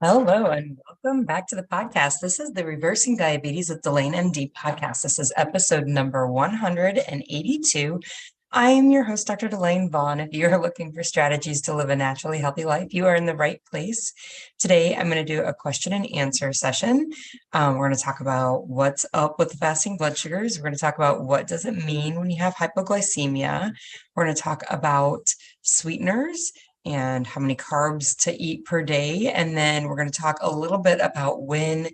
Hello and welcome back to the podcast. This is the Reversing Diabetes with DelaneMD podcast. This is episode number 182. I am your host, Dr. Delane Vaughn. If you are looking for strategies to live a naturally healthy life, you are in the right place. Today, I'm going to do a question and answer session. We're going to talk about what's up with the fasting blood sugars. We're going to talk about what does it mean when you have hypoglycemia. We're going to talk about sweeteners and how many carbs to eat per day. And then we're going to talk a little bit about when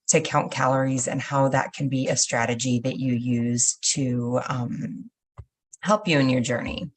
to count calories and how that can be a strategy that you use to help you in your journey.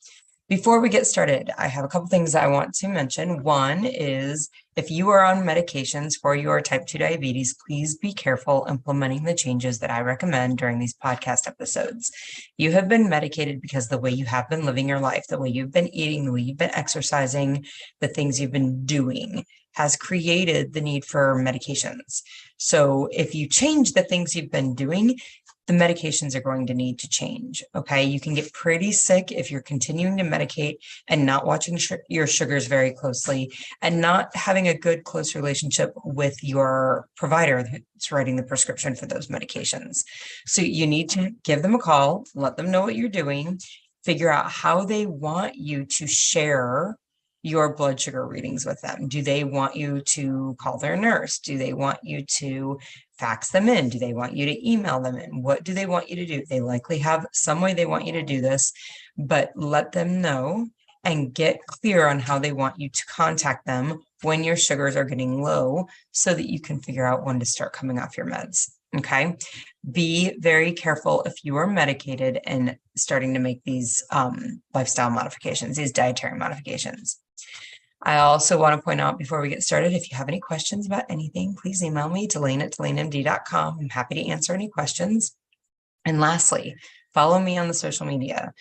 Before we get started, I have a couple things I want to mention. One is if you are on medications for your type 2 diabetes, please be careful implementing the changes that I recommend during these podcast episodes. You have been medicated because the way you have been living your life, the way you've been eating, the way you've been exercising, the things you've been doing has created the need for medications. So if you change the things you've been doing, the medications are going to need to change, okay? You can get pretty sick if you're continuing to medicate and not watching your sugars very closely and not having a good, close relationship with your provider that's writing the prescription for those medications. So you need to give them a call, let them know what you're doing, figure out how they want you to share your blood sugar readings with them. Do they want you to call their nurse? Do they want you to fax them in? Do they want you to email them in? What do they want you to do? They likely have some way they want you to do this, but let them know and get clear on how they want you to contact them when your sugars are getting low so that you can figure out when to start coming off your meds. Okay. Be very careful if you are medicated and starting to make these lifestyle modifications, these dietary modifications. I also want to point out before we get started, if you have any questions about anything, please email me, Delane@DelaneMD.com. I'm happy to answer any questions. And lastly, follow me on the social media.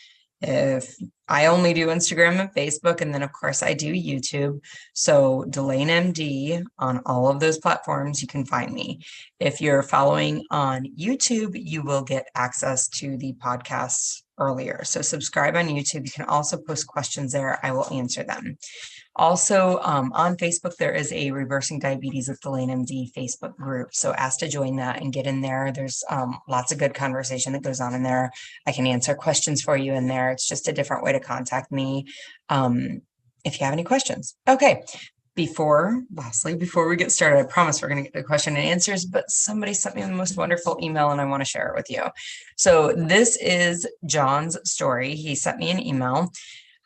If I only do Instagram and Facebook, and then of course I do YouTube. So DelaneMD on all of those platforms, you can find me. If you're following on YouTube, you will get access to the podcasts earlier. So subscribe on YouTube. You can also post questions there. I will answer them. Also, on Facebook, there is a Reversing Diabetes with DelaneMD Facebook group. So ask to join that and get in there. There's lots of good conversation that goes on in there. I can answer questions for you in there. It's just a different way to contact me if you have any questions. Okay. Lastly, before we get started, I promise we're going to get to question and answers, but somebody sent me the most wonderful email and I want to share it with you. So this is John's story. He sent me an email.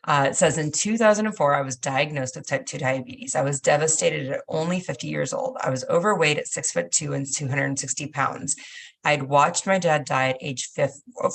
It says, in 2004, I was diagnosed with type 2 diabetes. I was devastated at only 50 years old. I was overweight at 6'2" and 260 pounds. I'd watched my dad die at age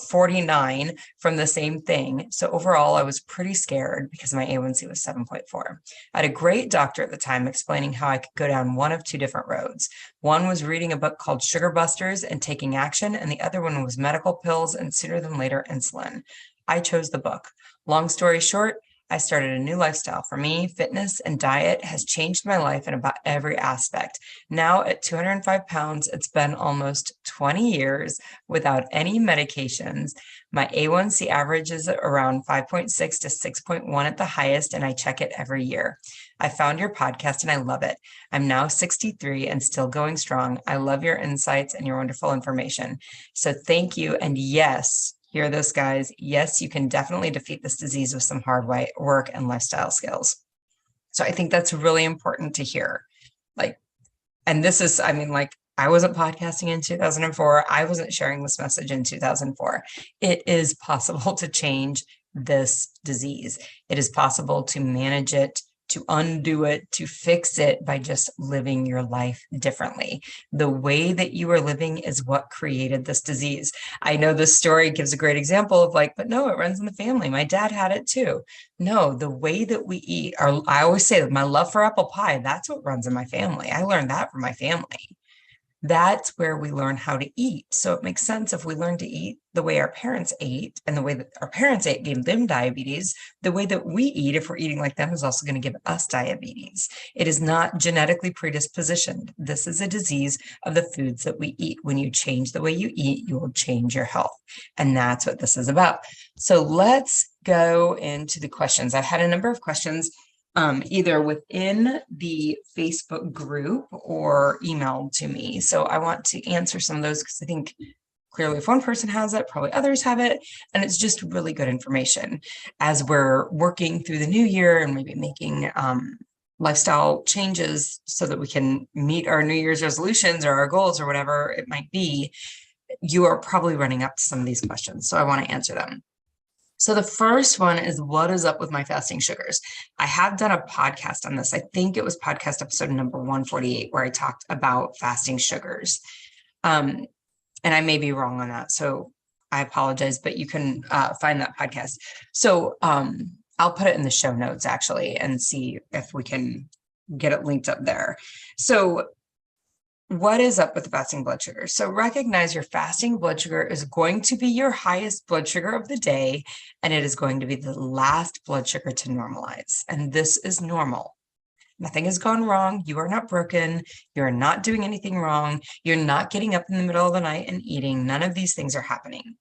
49 from the same thing. So overall, I was pretty scared because my A1C was 7.4. I had a great doctor at the time explaining how I could go down one of two different roads. One was reading a book called Sugar Busters and taking action, and the other one was medical pills and sooner than later insulin. I chose the book. Long story short, I started a new lifestyle. For me, fitness and diet has changed my life in about every aspect. Now at 205 pounds, it's been almost 20 years without any medications. My A1C average is around 5.6 to 6.1 at the highest, and I check it every year. I found your podcast and I love it. I'm now 63 and still going strong. I love your insights and your wonderful information. So thank you. And yes, hear this, guys. Yes, you can definitely defeat this disease with some hard work and lifestyle skills. So I think that's really important to hear. And this is, I wasn't podcasting in 2004. I wasn't sharing this message in 2004. It is possible to change this disease. It is possible to manage it, to undo it, to fix it by just living your life differently. The way that you are living is what created this disease. I know this story gives a great example of but no, it runs in the family. My dad had it too. No, the way that we eat, I always say that my love for apple pie, that's what runs in my family. I learned that from my family. That's where we learn how to eat. So it makes sense if we learn to eat the way our parents ate, and the way that our parents ate gave them diabetes, the way that we eat, if we're eating like them, is also going to give us diabetes. It is not genetically predispositioned. This is a disease of the foods that we eat. When you change the way you eat, you will change your health. And that's what this is about. So let's go into the questions. I've had a number of questions either within the Facebook group or emailed to me. So I want to answer some of those because I think clearly if one person has it, probably others have it. And it's just really good information as we're working through the new year and maybe making lifestyle changes so that we can meet our New Year's resolutions or our goals or whatever it might be. You are probably running up to some of these questions, so I want to answer them. So the first one is, what is up with my fasting sugars? I have done a podcast on this. I think it was podcast episode number 148, where I talked about fasting sugars. And I may be wrong on that, so I apologize, but you can find that podcast. So I'll put it in the show notes actually and see if we can get it linked up there. So what is up with the fasting blood sugar? So recognize your fasting blood sugar is going to be your highest blood sugar of the day, and it is going to be the last blood sugar to normalize. And this is normal. Nothing has gone wrong. You are not broken. You're not doing anything wrong. You're not getting up in the middle of the night and eating. None of these things are happening.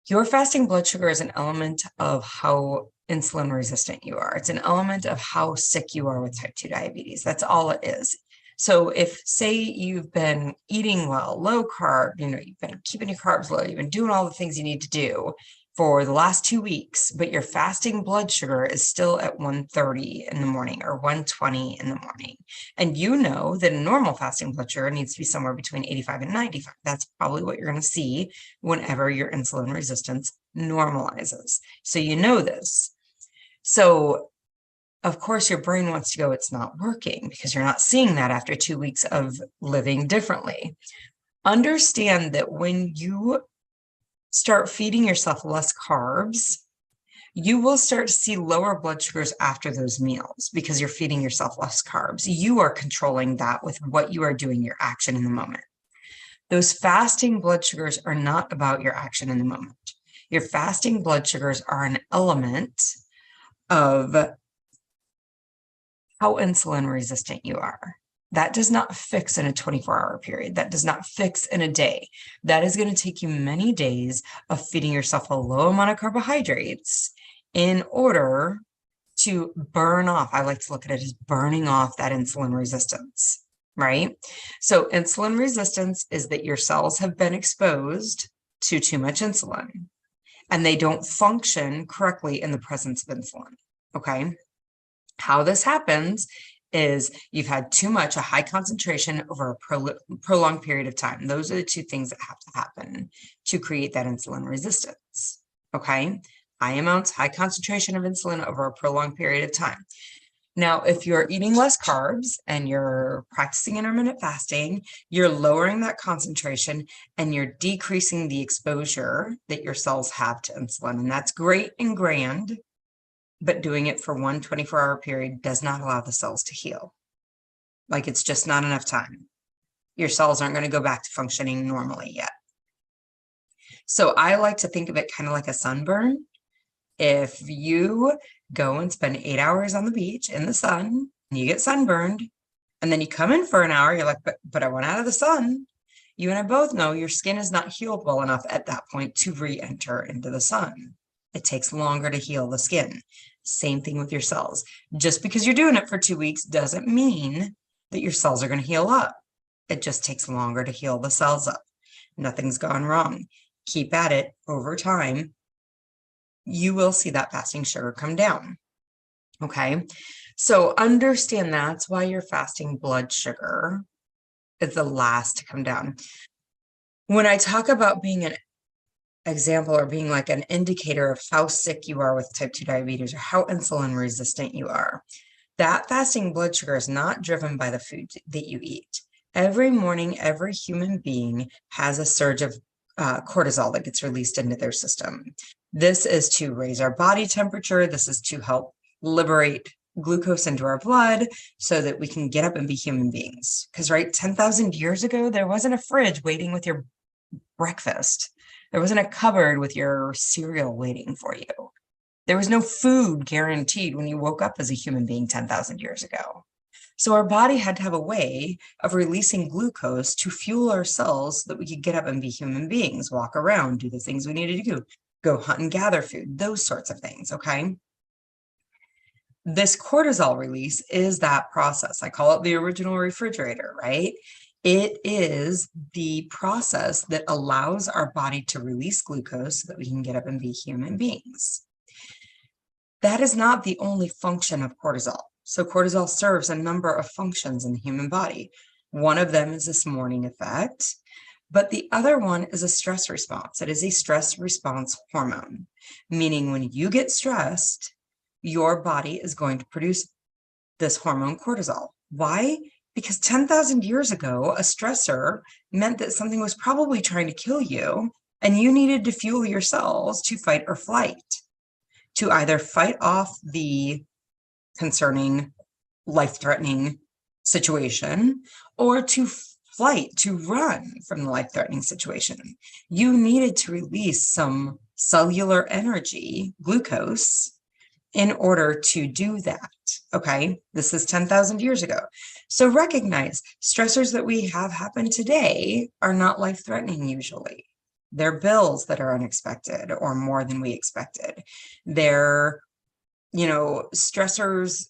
Your fasting blood sugar is an element of how insulin resistant you are. It's an element of how sick you are with type 2 diabetes. That's all it is. So if, say, you've been eating well, low carb, you've been keeping your carbs low, you've been doing all the things you need to do for the last 2 weeks, but your fasting blood sugar is still at 130 in the morning or 120 in the morning. And you know that a normal fasting blood sugar needs to be somewhere between 85 and 95. That's probably what you're going to see whenever your insulin resistance normalizes. So you know this. So of course, your brain wants to go, it's not working, because you're not seeing that after 2 weeks of living differently. Understand that when you start feeding yourself less carbs, you will start to see lower blood sugars after those meals because you're feeding yourself less carbs. You are controlling that with what you are doing, your action in the moment. Those fasting blood sugars are not about your action in the moment. Your fasting blood sugars are an element of how insulin resistant you are. That does not fix in a 24-hour period. That does not fix in a day. That is going to take you many days of feeding yourself a low amount of carbohydrates in order to burn off. I like to look at it as burning off that insulin resistance, right? So insulin resistance is that your cells have been exposed to too much insulin and they don't function correctly in the presence of insulin, okay? How this happens is you've had too much, a high concentration over a prolonged period of time. Those are the two things that have to happen to create that insulin resistance, okay? High amounts, high concentration of insulin over a prolonged period of time. Now, if you're eating less carbs and you're practicing intermittent fasting, you're lowering that concentration and you're decreasing the exposure that your cells have to insulin. And that's great and grand, but doing it for one 24-hour period does not allow the cells to heal. Like, it's just not enough time. Your cells aren't going to go back to functioning normally yet. So I like to think of it kind of like a sunburn. If you go and spend 8 hours on the beach in the sun, and you get sunburned, and then you come in for an hour, you're like, but I went out of the sun. You and I both know your skin is not healed well enough at that point to re-enter into the sun. It takes longer to heal the skin. Same thing with your cells. Just because you're doing it for 2 weeks doesn't mean that your cells are going to heal up. It just takes longer to heal the cells up. Nothing's gone wrong. Keep at it over time. You will see that fasting sugar come down. Okay. So understand that's why your fasting blood sugar is the last to come down. When I talk about being an example or being like an indicator of how sick you are with type 2 diabetes or how insulin resistant you are, that fasting blood sugar is not driven by the food that you eat. Every morning, every human being has a surge of cortisol that gets released into their system. This is to raise our body temperature. This is to help liberate glucose into our blood so that we can get up and be human beings. Because, right, 10,000 years ago, there wasn't a fridge waiting with your breakfast. There wasn't a cupboard with your cereal waiting for you. There was no food guaranteed when you woke up as a human being 10,000 years ago. So our body had to have a way of releasing glucose to fuel our cells so that we could get up and be human beings, walk around, do the things we needed to do, go hunt and gather food, those sorts of things, okay? This cortisol release is that process. I call it the original refrigerator, right? It is the process that allows our body to release glucose so that we can get up and be human beings. That is not the only function of cortisol. So cortisol serves a number of functions in the human body. One of them is this morning effect, but the other one is a stress response. It is a stress response hormone, meaning when you get stressed, your body is going to produce this hormone cortisol. Why? Because 10,000 years ago, a stressor meant that something was probably trying to kill you, and you needed to fuel your cells to fight or flight, to either fight off the concerning, life-threatening situation, or to flight, to run from the life-threatening situation. You needed to release some cellular energy, glucose, in order to do that, okay? This is 10,000 years ago. So recognize stressors that we have happen today are not life-threatening usually. They're bills that are unexpected or more than we expected. They're, stressors,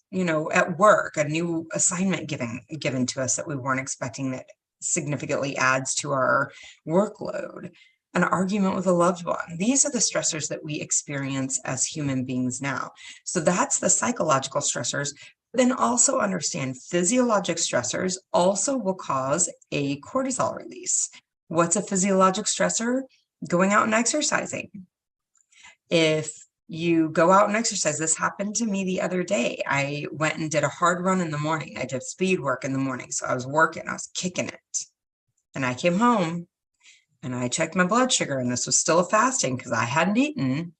at work, a new assignment given to us that we weren't expecting that significantly adds to our workload. An argument with a loved one. These are the stressors that we experience as human beings now. So that's the psychological stressors. Then also understand physiologic stressors also will cause a cortisol release. What's a physiologic stressor? Going out and exercising. If you go out and exercise, this happened to me the other day. I went and did a hard run in the morning. I did speed work in the morning. So I was working, I was kicking it. And I came home and I checked my blood sugar, and this was still a fasting because I hadn't eaten,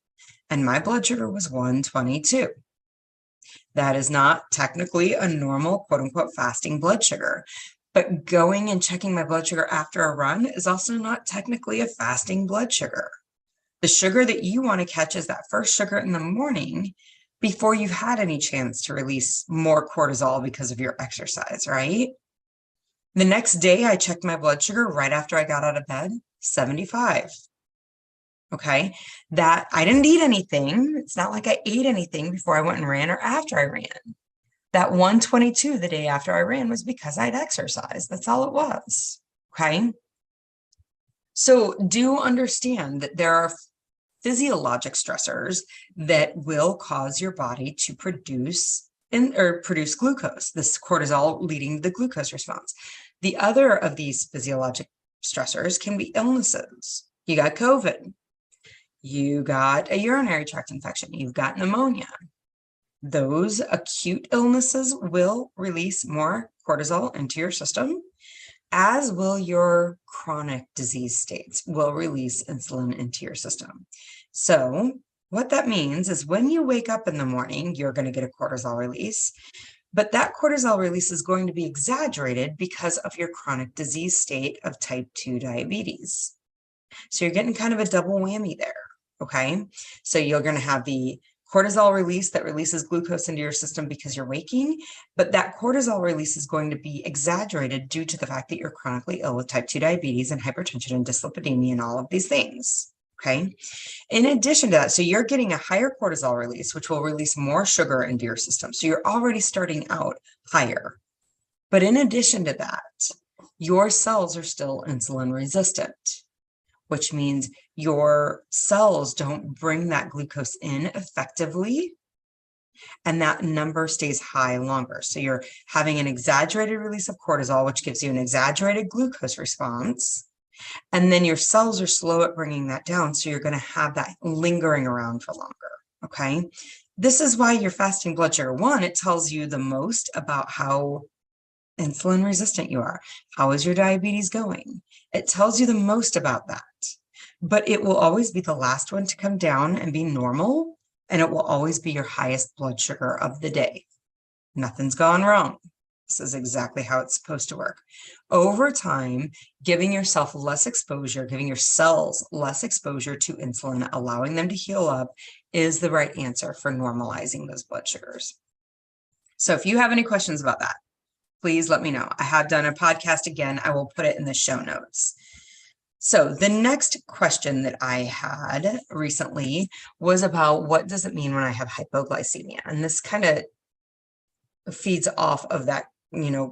and my blood sugar was 122. That is not technically a normal, quote unquote, fasting blood sugar. But going and checking my blood sugar after a run is also not technically a fasting blood sugar. The sugar that you want to catch is that first sugar in the morning before you've had any chance to release more cortisol because of your exercise, right? The next day, I checked my blood sugar right after I got out of bed, 75. Okay, that I didn't eat anything. It's not like I ate anything before I went and ran or after I ran. That 122 the day after I ran was because I'd exercised. That's all it was. Okay. So do understand that there are physiologic stressors that will cause your body to produce glucose, this cortisol leading to the glucose response. The other of these physiologic stressors can be illnesses. You got COVID, you got a urinary tract infection, you've got pneumonia. Those acute illnesses will release more cortisol into your system, as will your chronic disease states will release insulin into your system. So what that means is when you wake up in the morning, you're going to get a cortisol release, but that cortisol release is going to be exaggerated because of your chronic disease state of type 2 diabetes. So you're getting kind of a double whammy there, okay? So you're going to have the cortisol release that releases glucose into your system because you're waking, but that cortisol release is going to be exaggerated due to the fact that you're chronically ill with type 2 diabetes and hypertension and dyslipidemia and all of these things, okay? In addition to that, so you're getting a higher cortisol release, which will release more sugar into your system. So you're already starting out higher. But in addition to that, your cells are still insulin resistant, which means your cells don't bring that glucose in effectively, and that number stays high longer. So you're having an exaggerated release of cortisol, which gives you an exaggerated glucose response, and then your cells are slow at bringing that down, so you're going to have that lingering around for longer, okay? This is why your fasting blood sugar, one, it tells you the most about how insulin resistant you are. How is your diabetes going? It tells you the most about that, but it will always be the last one to come down and be normal, and it will always be your highest blood sugar of the day. Nothing's gone wrong. This is exactly how it's supposed to work. Over time, giving yourself less exposure, giving your cells less exposure to insulin, allowing them to heal up is the right answer for normalizing those blood sugars. So if you have any questions about that, please let me know. I have done a podcast again. I will put it in the show notes. So the next question that I had recently was about what does it mean when I have hypoglycemia? And this kind of feeds off of that,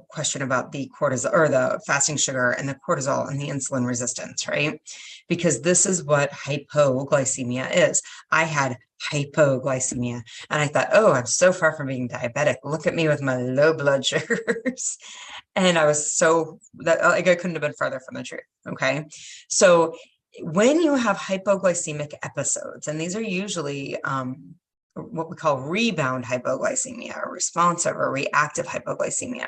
question about the cortisol or the fasting sugar and the cortisol and the insulin resistance, right? Because this is what hypoglycemia is. I had hypoglycemia and I thought, oh, I'm so far from being diabetic. Look at me with my low blood sugars. And I was I couldn't have been farther from the truth. Okay. So when you have hypoglycemic episodes, and these are usually what we call rebound hypoglycemia, or responsive or reactive hypoglycemia.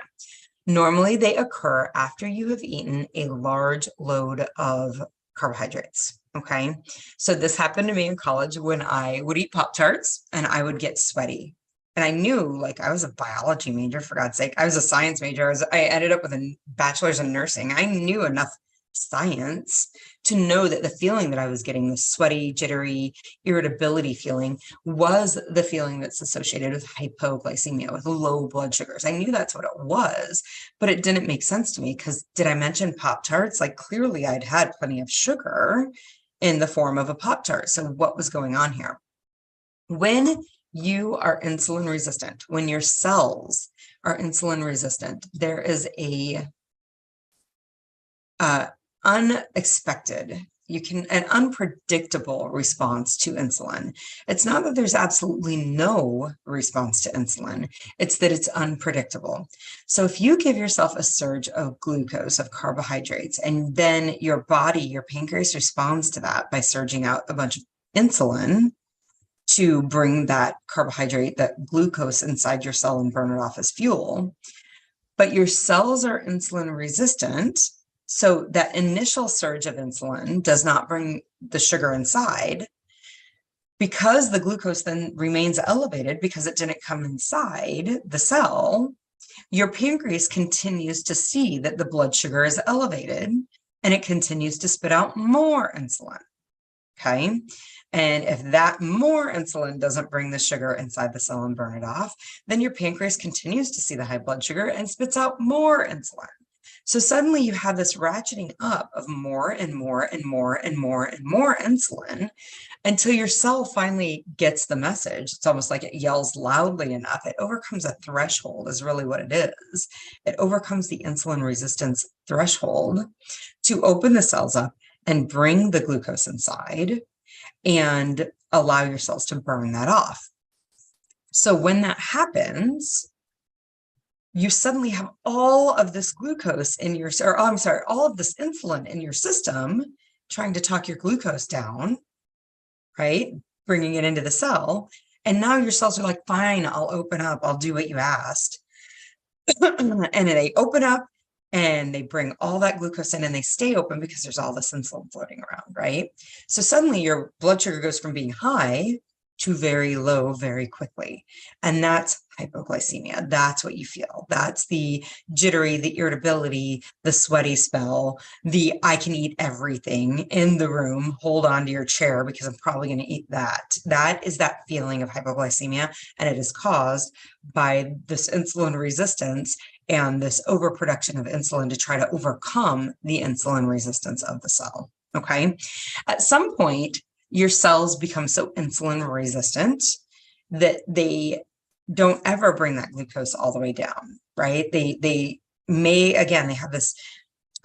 Normally they occur after you have eaten a large load of carbohydrates. Okay. So this happened to me in college when I would eat Pop-Tarts and I would get sweaty. And I knew, like, I was a biology major, for God's sake. I was a science major. I ended up with a bachelor's in nursing. I knew enough science to know that the feeling that I was getting, the sweaty, jittery, irritability feeling, was the feeling that's associated with hypoglycemia, with low blood sugars. I knew that's what it was, but it didn't make sense to me because did I mention Pop-Tarts? Like, clearly I'd had plenty of sugar in the form of a Pop-Tart. So what was going on here? When you are insulin resistant, when your cells are insulin resistant, there is a unexpected, an unpredictable response to insulin. It's not that there's absolutely no response to insulin, it's that it's unpredictable. So if you give yourself a surge of glucose, of carbohydrates, and then your body, your pancreas responds to that by surging out a bunch of insulin to bring that carbohydrate, that glucose inside your cell and burn it off as fuel, but your cells are insulin resistant. So that initial surge of insulin does not bring the sugar inside, because the glucose then remains elevated because it didn't come inside the cell. Your pancreas continues to see that the blood sugar is elevated and it continues to spit out more insulin. Okay. And if that more insulin doesn't bring the sugar inside the cell and burn it off, then your pancreas continues to see the high blood sugar and spits out more insulin. So suddenly you have this ratcheting up of more and more and more and more and more insulin until your cell finally gets the message. It's almost like it yells loudly enough. It overcomes a threshold is really what it is. It overcomes the insulin resistance threshold to open the cells up and bring the glucose inside and allow your cells to burn that off. So when that happens, you suddenly have all of this glucose in your, all of this insulin in your system trying to talk your glucose down, right? Bringing it into the cell. And now your cells are like, fine, I'll open up. I'll do what you asked. And they open up and they bring all that glucose in and they stay open because there's all this insulin floating around, right? So suddenly your blood sugar goes from being high to very low very quickly. And that's hypoglycemia. That's what you feel. That's the jittery, the irritability, the sweaty spell, the I can eat everything in the room, hold on to your chair because I'm probably going to eat that. That is that feeling of hypoglycemia. And it is caused by this insulin resistance and this overproduction of insulin to try to overcome the insulin resistance of the cell. Okay. At some point, your cells become so insulin resistant that they don't ever bring that glucose all the way down, right? They may, again, they have this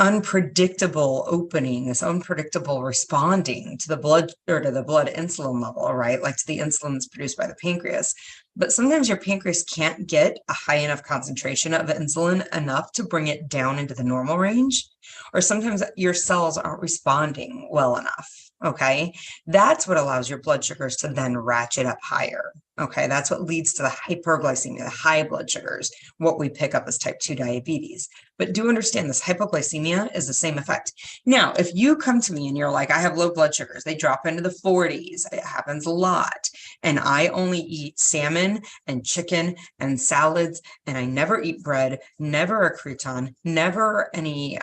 unpredictable opening, this unpredictable responding to the blood or to the blood insulin level, right? Like to the insulin that's produced by the pancreas. But sometimes your pancreas can't get a high enough concentration of insulin enough to bring it down into the normal range, or sometimes your cells aren't responding well enough. Okay, that's what allows your blood sugars to then ratchet up higher. Okay, that's what leads to the hyperglycemia, the high blood sugars, what we pick up as type 2 diabetes. But do understand this hypoglycemia is the same effect. Now, if you come to me and you're like, I have low blood sugars, they drop into the 40s, it happens a lot, and I only eat salmon and chicken and salads, and I never eat bread, never a crouton, never any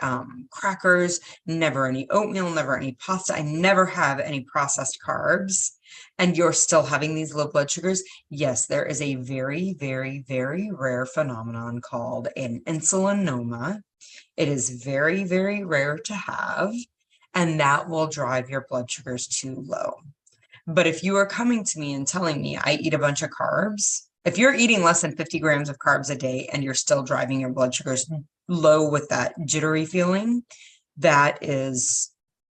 crackers, never any oatmeal, never any pasta, I never have any processed carbs, and you're still having these low blood sugars, yes, there is a very, very, very rare phenomenon called an insulinoma. It is very, very rare to have, and that will drive your blood sugars too low. But if you are coming to me and telling me I eat a bunch of carbs If you're eating less than 50 grams of carbs a day and you're still driving your blood sugars low with that jittery feeling, that is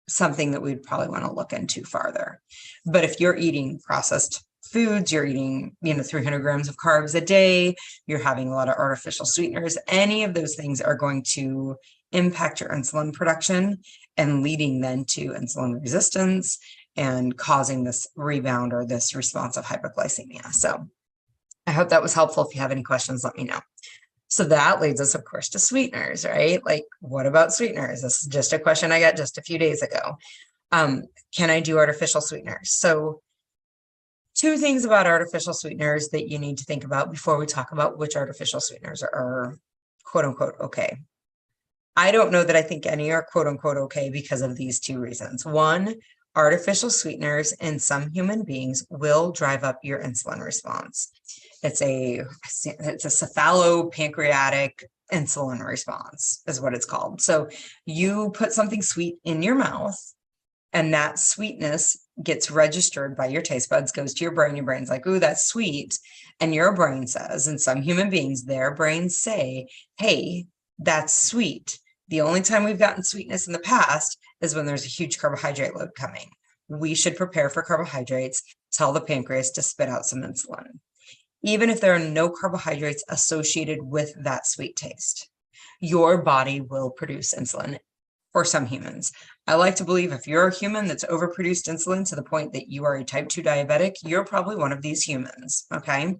something that we'd probably want to look into farther. But if you're eating processed foods, you're eating, 300 grams of carbs a day, you're having a lot of artificial sweeteners, any of those things are going to impact your insulin production and leading then to insulin resistance and causing this rebound or this response of hypoglycemia. So I hope that was helpful. If you have any questions, let me know. So that leads us, of course, to sweeteners, right? Like, what about sweeteners? This is just a question I got just a few days ago. Can I do artificial sweeteners? So two things about artificial sweeteners that you need to think about before we talk about which artificial sweeteners are quote unquote okay. I don't know that I think any are quote unquote okay because of these two reasons. One, artificial sweeteners in some human beings will drive up your insulin response. It's a cephalopancreatic insulin response is what it's called. So you put something sweet in your mouth and that sweetness gets registered by your taste buds, goes to your brain. Your brain's like, ooh, that's sweet. And your brain says, and some human beings, their brains say, hey, that's sweet. The only time we've gotten sweetness in the past is when there's a huge carbohydrate load coming. We should prepare for carbohydrates, tell the pancreas to spit out some insulin. Even if there are no carbohydrates associated with that sweet taste, your body will produce insulin for some humans. I like to believe if you're a human that's overproduced insulin to the point that you are a type 2 diabetic, you're probably one of these humans, okay?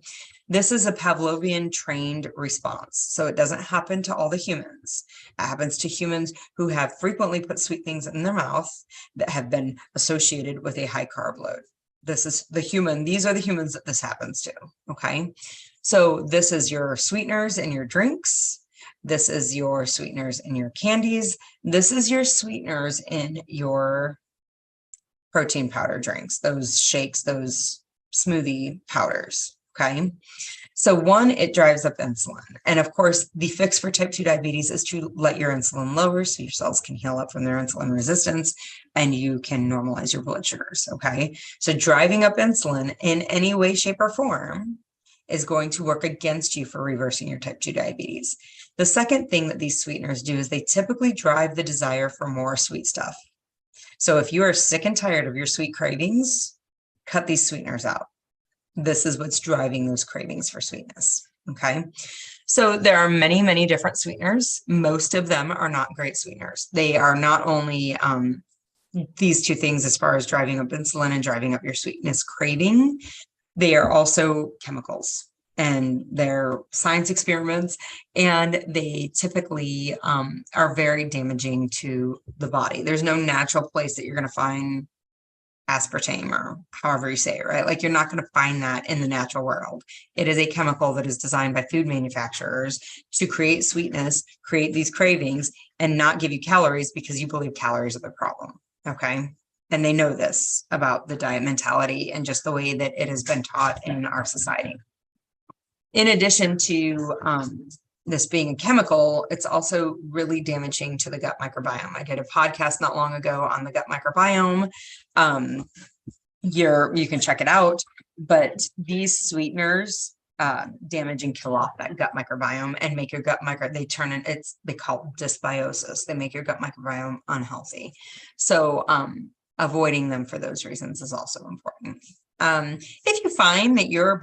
This is a Pavlovian trained response. So it doesn't happen to all the humans. It happens to humans who have frequently put sweet things in their mouth that have been associated with a high carb load. This is the human, these are the humans that this happens to, okay? So this is your sweeteners in your drinks. This is your sweeteners in your candies. This is your sweeteners in your protein powder drinks, those shakes, those smoothie powders, okay? So one, it drives up insulin. And of course, the fix for type 2 diabetes is to let your insulin lower so your cells can heal up from their insulin resistance and you can normalize your blood sugars, okay? So driving up insulin in any way, shape, or form is going to work against you for reversing your type 2 diabetes. The second thing that these sweeteners do is they typically drive the desire for more sweet stuff. So if you are sick and tired of your sweet cravings, cut these sweeteners out. This is what's driving those cravings for sweetness, okay? So there are many, many different sweeteners. Most of them are not great sweeteners. They are not only these two things as far as driving up insulin and driving up your sweetness craving, they are also chemicals and they're science experiments, and they typically are very damaging to the body. There's no natural place that you're going to find aspartame or however you say it, right? Like you're not going to find that in the natural world. It is a chemical that is designed by food manufacturers to create sweetness, create these cravings, and not give you calories because you believe calories are the problem, okay? And they know this about the diet mentality and just the way that it has been taught in our society. In addition to this being a chemical, it's also really damaging to the gut microbiome. I did a podcast not long ago on the gut microbiome. You can check it out, but these sweeteners damage and kill off that gut microbiome and make your gut they call it dysbiosis. They make your gut microbiome unhealthy. So avoiding them for those reasons is also important. If you find that your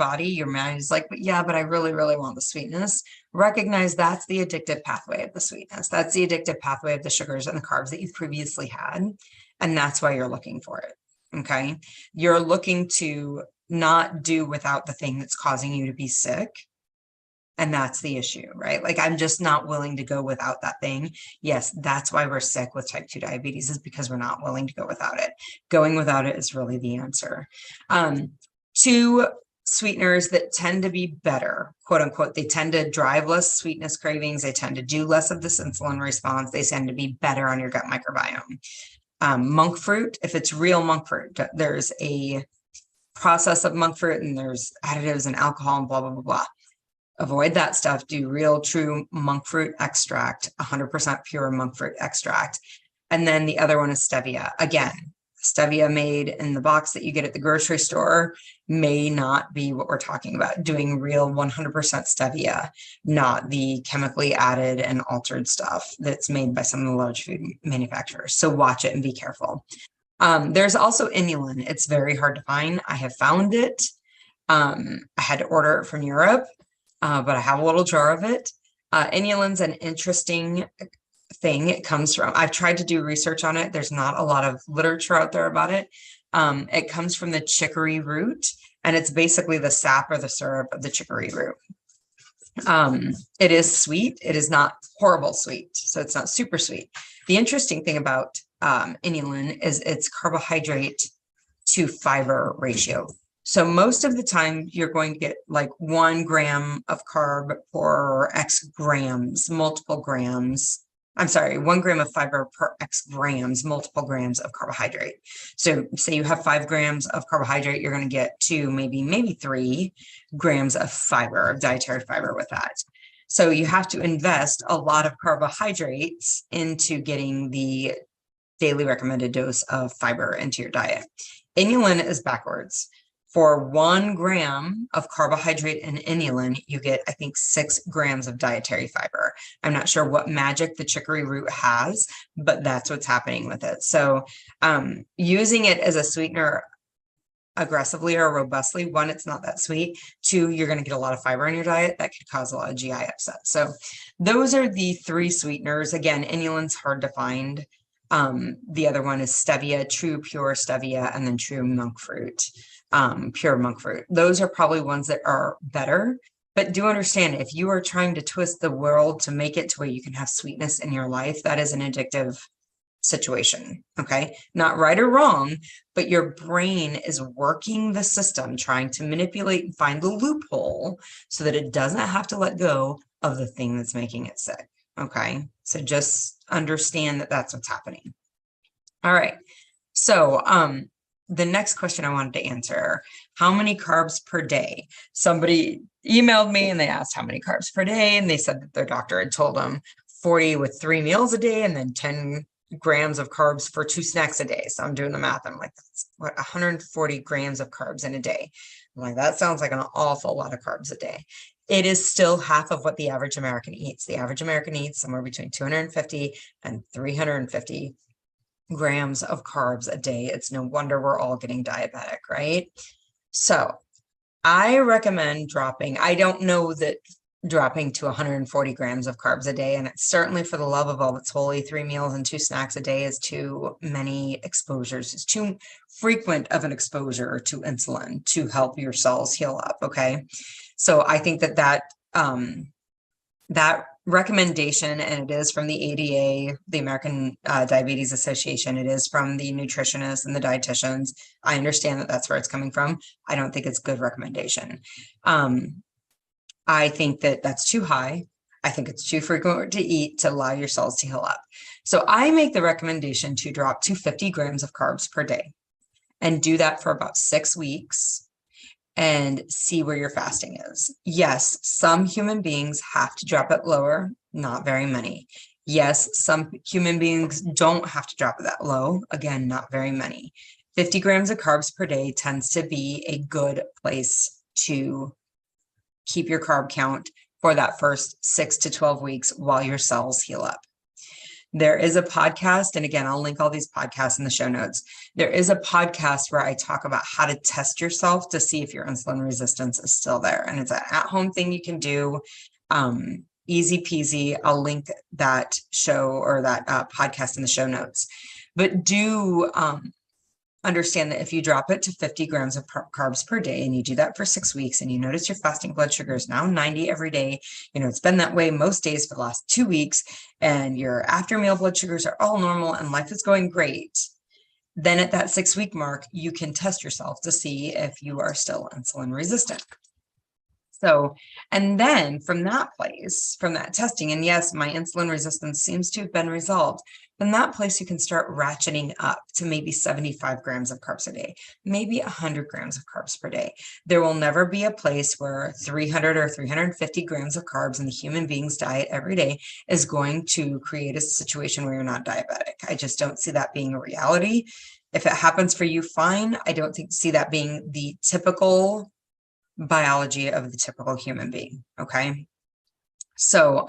mind is like, but I really, really want the sweetness, recognize that's the addictive pathway of the sweetness. That's the addictive pathway of the sugars and the carbs that you've previously had. And that's why you're looking for it. Okay. You're looking to not do without the thing that's causing you to be sick. And that's the issue, right? Like, I'm just not willing to go without that thing. Yes, that's why we're sick with type 2 diabetes, is because we're not willing to go without it. Going without it is really the answer. Two sweeteners that tend to be better, quote unquote, they tend to drive less sweetness cravings. They tend to do less of this insulin response. They tend to be better on your gut microbiome. Monk fruit, if it's real monk fruit, there's a process of monk fruit and there's additives and alcohol and blah, blah, blah, blah. Avoid that stuff. Do real, true monk fruit extract, 100% pure monk fruit extract. And then the other one is stevia. Again, stevia made in the box that you get at the grocery store may not be what we're talking about. Doing real 100% stevia, not the chemically added and altered stuff that's made by some of the large food manufacturers. So watch it and be careful. There's also inulin. It's very hard to find. I have found it. I had to order it from Europe, but I have a little jar of it. Inulin's an interesting thing. It comes from, I've tried to do research on it. There's not a lot of literature out there about it. It comes from the chicory root, and it's basically the sap or the syrup of the chicory root. It is sweet. It is not horrible sweet, so it's not super sweet. The interesting thing about inulin is its carbohydrate to fiber ratio. So most of the time you're going to get like 1 gram of carb for X grams, multiple grams. I'm sorry, 1 gram of fiber per X grams, multiple grams of carbohydrate. So say you have 5 grams of carbohydrate, you're going to get 2, maybe 3 grams of fiber, of dietary fiber with that. So you have to invest a lot of carbohydrates into getting the daily recommended dose of fiber into your diet. Inulin is backwards. For 1 gram of carbohydrate in inulin, you get, I think, 6 grams of dietary fiber. I'm not sure what magic the chicory root has, but that's what's happening with it. So using it as a sweetener aggressively or robustly, 1, it's not that sweet. 2, you're going to get a lot of fiber in your diet that could cause a lot of GI upset. So those are the 3 sweeteners. Again, inulin's hard to find. The other one is stevia, true pure stevia, and then true monk fruit, pure monk fruit. Those are probably ones that are better, but do understand if you are trying to twist the world to make it to where you can have sweetness in your life, that is an addictive situation. Okay. Not right or wrong, but your brain is working the system, trying to manipulate and find the loophole so that it doesn't have to let go of the thing that's making it sick. Okay. So just understand that that's what's happening. All right. So, the next question I wanted to answer, how many carbs per day? Somebody emailed me and they asked how many carbs per day. And they said that their doctor had told them 40 with 3 meals a day and then 10 grams of carbs for 2 snacks a day. So I'm doing the math. I'm like, that's what, 140 grams of carbs in a day. I'm like, that sounds like an awful lot of carbs a day. It is still half of what the average American eats. The average American eats somewhere between 250 and 350 grams of carbs a day. It's no wonder we're all getting diabetic, right? So I recommend dropping, I don't know that dropping to 140 grams of carbs a day, and it's certainly, for the love of all that's holy, 3 meals and 2 snacks a day is too many exposures. It's too frequent of an exposure to insulin to help your cells heal up. Okay. So I think that that recommendation, and it is from the ADA, the American Diabetes Association, it is from the nutritionists and the dietitians. I understand that that's where it's coming from. I don't think it's good recommendation. I think that that's too high. I think it's too frequent to eat to allow your cells to heal up. So I make the recommendation to drop to 50 grams of carbs per day and do that for about 6 weeks and see where your fasting is. Yes, some human beings have to drop it lower, not very many. Yes, some human beings don't have to drop it that low. Again, not very many. 50 grams of carbs per day tends to be a good place to keep your carb count for that first 6 to 12 weeks while your cells heal up. There is a podcast, and again, I'll link all these podcasts in the show notes. There is a podcast where I talk about how to test yourself to see if your insulin resistance is still there. And it's an at-home thing you can do. Easy peasy. I'll link that show or that podcast in the show notes. But do understand that if you drop it to 50 grams of carbs per day and you do that for 6 weeks and you notice your fasting blood sugar is now 90 every day, it's been that way most days for the last 2 weeks, and your after meal blood sugars are all normal and life is going great, then at that 6-week mark, you can test yourself to see if you are still insulin resistant. So, and then from that place, from that testing, and yes, my insulin resistance seems to have been resolved, from that place, you can start ratcheting up to maybe 75 grams of carbs a day, maybe 100 grams of carbs per day. There will never be a place where 300 or 350 grams of carbs in the human being's diet every day is going to create a situation where you're not diabetic. I just don't see that being a reality. If it happens for you, fine. I don't see that being the typical biology of the typical human being. Okay. So,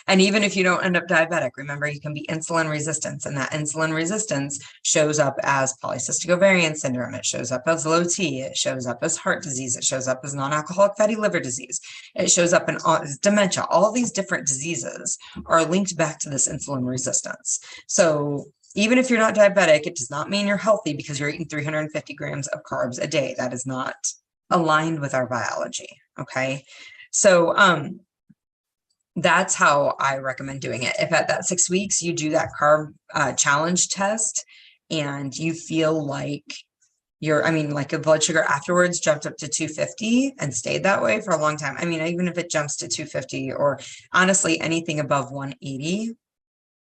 and even if you don't end up diabetic, remember you can be insulin resistant, and that insulin resistance shows up as polycystic ovarian syndrome. It shows up as low T. It shows up as heart disease. It shows up as non-alcoholic fatty liver disease. It shows up in dementia. All these different diseases are linked back to this insulin resistance. So even if you're not diabetic, it does not mean you're healthy because you're eating 350 grams of carbs a day. That is not aligned with our biology. Okay. So, that's how I recommend doing it. If at that 6 weeks you do that carb challenge test and you feel like like your blood sugar afterwards jumped up to 250 and stayed that way for a long time. I mean, even if it jumps to 250 or honestly anything above 180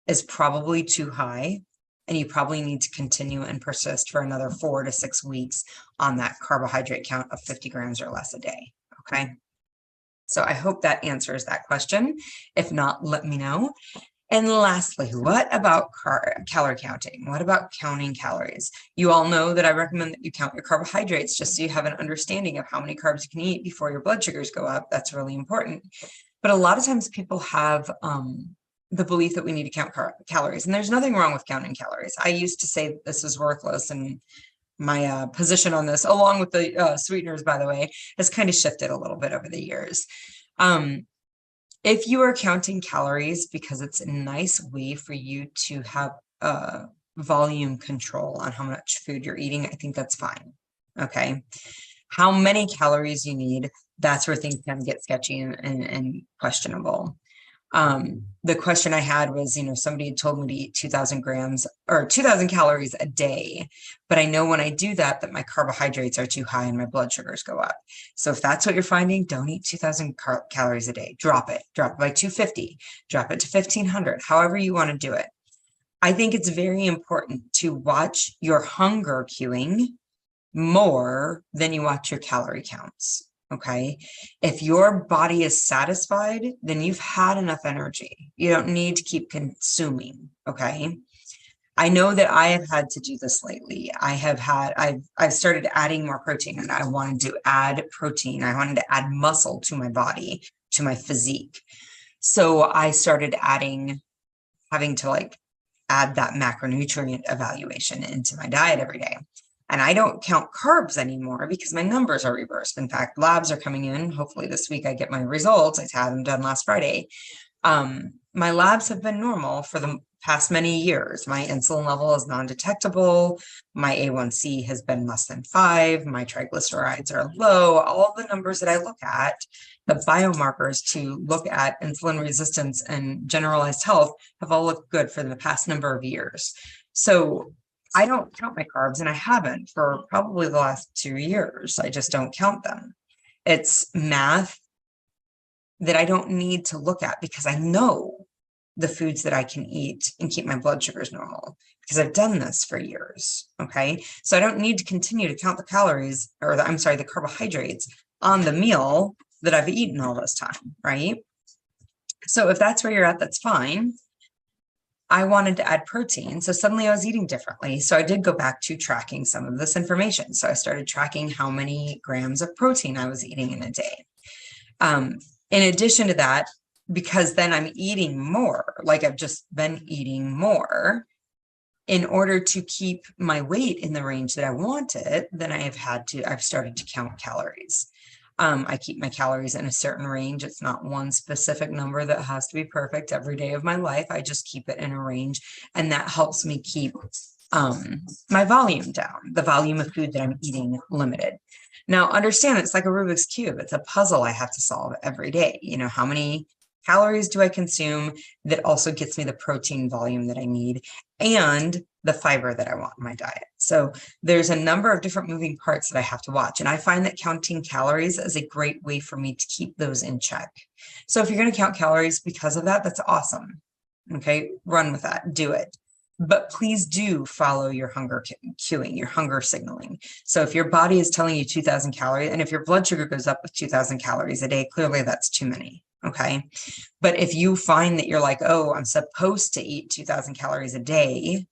is probably too high. And you probably need to continue and persist for another 4 to 6 weeks on that carbohydrate count of 50 grams or less a day. Okay. So I hope that answers that question. If not, let me know. And lastly, what about calorie counting? What about counting calories? You all know that I recommend that you count your carbohydrates just so you have an understanding of how many carbs you can eat before your blood sugars go up. That's really important. But a lot of times people have the belief that we need to count calories, and there's nothing wrong with counting calories. I used to say this is worthless, and my position on this, along with the sweeteners, by the way, has kind of shifted a little bit over the years. If you are counting calories because it's a nice way for you to have volume control on how much food you're eating, I think that's fine. Okay. How many calories you need, that's where things can get sketchy and questionable. The question I had was, somebody had told me to eat 2,000 grams or 2,000 calories a day, but I know when I do that my carbohydrates are too high and my blood sugars go up. So if that's what you're finding, don't eat 2,000 calories a day. Drop it by 250, drop it to 1,500, however you want to do it. I think it's very important to watch your hunger cueing more than you watch your calorie counts. Okay. If your body is satisfied, then you've had enough energy. You don't need to keep consuming. Okay. I know that I have had to do this lately. I've started adding more protein, and I wanted to add protein. I wanted to add muscle to my body, to my physique. So I started having to add that macronutrient evaluation into my diet every day. And I don't count carbs anymore because my numbers are reversed. In fact, labs are coming in. Hopefully this week I get my results. I had them done last Friday. My labs have been normal for the past many years. My insulin level is non-detectable. My A1C has been less than 5. My triglycerides are low. All the numbers that I look at, the biomarkers to look at insulin resistance and generalized health, have all looked good for the past number of years. So I don't count my carbs, and I haven't for probably the last 2 years. I just don't count them. It's math that I don't need to look at because I know the foods that I can eat and keep my blood sugars normal because I've done this for years. Okay. So I don't need to continue to count the calories the carbohydrates on the meal that I've eaten all this time. Right. So if that's where you're at, that's fine. I wanted to add protein. So suddenly I was eating differently. So I did go back to tracking some of this information. So I started tracking how many grams of protein I was eating in a day. In addition to that, because then I'm eating more, like I've just been eating more in order to keep my weight in the range that I wanted, then I've started to count calories. I keep my calories in a certain range. It's not one specific number that has to be perfect every day of my life. I just keep it in a range, and that helps me keep my volume down, the volume of food that I'm eating limited. Now, understand it's like a Rubik's Cube. It's a puzzle I have to solve every day. How many calories do I consume that also gets me the protein volume that I need and the fiber that I want in my diet. So there's a number of different moving parts that I have to watch. And I find that counting calories is a great way for me to keep those in check. So if you're going to count calories because of that, that's awesome. Okay. Run with that. Do it. But please do follow your hunger cueing, your hunger signaling. So if your body is telling you 2,000 calories, and if your blood sugar goes up with 2,000 calories a day, clearly that's too many. Okay. But if you find that you're like, oh, I'm supposed to eat 2,000 calories a day,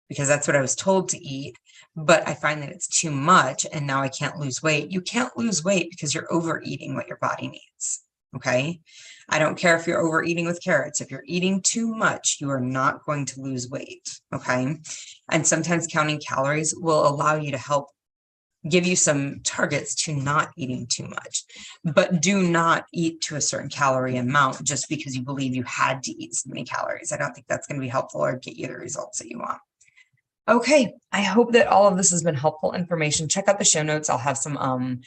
because that's what I was told to eat, but I find that it's too much and now I can't lose weight. You can't lose weight because you're overeating what your body needs. Okay. I don't care if you're overeating with carrots. If you're eating too much, you are not going to lose weight. Okay. And sometimes counting calories will allow you to help give you some targets to not eating too much, but do not eat to a certain calorie amount just because you believe you had to eat so many calories. I don't think that's going to be helpful or get you the results that you want. Okay, I hope that all of this has been helpful information. Check out the show notes. I'll have some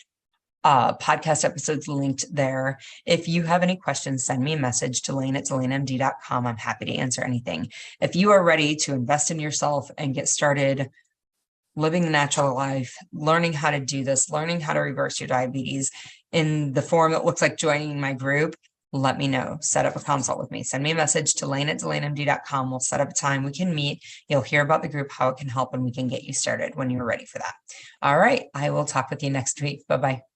podcast episodes linked there. If you have any questions, send me a message to DelaneMD.com. I'm happy to answer anything. If you are ready to invest in yourself and get started living the natural life, learning how to do this, learning how to reverse your diabetes in the form that looks like joining my group, let me know. Set up a consult with me. Send me a message to DelaneMD.com. We'll set up a time we can meet. You'll hear about the group, how it can help, and we can get you started when you're ready for that. All right. I will talk with you next week. Bye-bye.